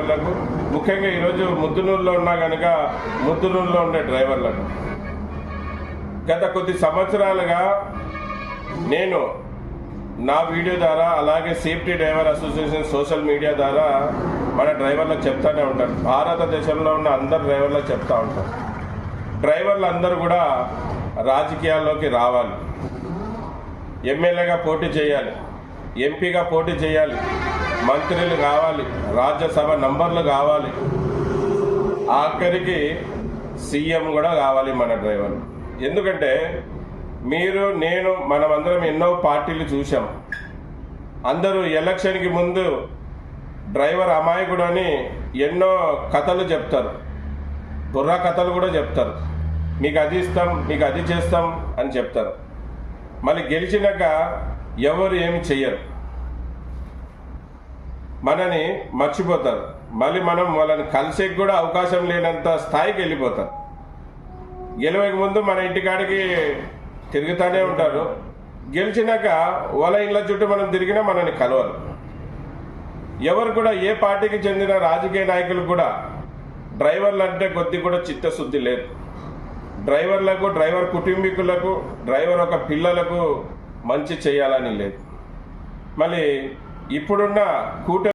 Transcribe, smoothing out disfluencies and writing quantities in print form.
డ్రైవర్లకు, ముఖ్యంగా ఈరోజు ముద్దునూరులో ఉన్నా కనుక ముద్దునూరులో ఉండే డ్రైవర్లకు గత కొద్ది సంవత్సరాలుగా నేను నా వీడియో ద్వారా అలాగే safety driver association social media ద్వారా మన డ్రైవర్లకు చెప్తూనే ఉంటాను. భారతదేశంలో ఉన్న అందరు డ్రైవర్లకు చెప్తూ ఉంటాను, డ్రైవర్లు అందరూ కూడా రాజకీయాల్లోకి రావాలి, ఎమ్మెల్యేగా పోటీ చేయాలి, ఎంపీగా పోటీ చేయాలి, మంత్రులు కావాలి, రాజ్యసభ నంబర్లు కావాలి, ఆఖరికి సీఎం కూడా కావాలి మన డ్రైవర్. ఎందుకంటే మీరు నేను మనమందరం ఎన్నో పార్టీలు చూసాం. అందరూ ఎలక్షన్కి ముందు డ్రైవర్ అమాయకుడు అని ఎన్నో కథలు చెప్తారు, బుర్రా కథలు కూడా చెప్తారు. మీకు అది ఇస్తాం, మీకు అది చేస్తాం అని చెప్తారు. మళ్ళీ గెలిచినాక ఎవరు ఏమి చెయ్యరు, మనని మర్చిపోతారు. మళ్ళీ మనం వాళ్ళని కలిసేకి కూడా అవకాశం లేనంత స్థాయికి వెళ్ళిపోతారు. గెలవక ముందు మన ఇంటికాడికి తిరుగుతూనే ఉంటారు, గెలిచినాక వాళ్ళ ఇళ్ళ చుట్టూ మనం తిరిగినా మనని కలవరు. ఎవరు కూడా ఏ పార్టీకి చెందిన రాజకీయ నాయకులు కూడా డ్రైవర్లు అంటే కొద్ది కూడా చిత్తశుద్ధి లేదు. డ్రైవర్లకు, డ్రైవర్ కుటుంబీకులకు, డ్రైవర్ ఒక పిల్లలకు మంచి చేయాలని లేదు. మళ్ళీ ఇప్పుడున్న కూటమి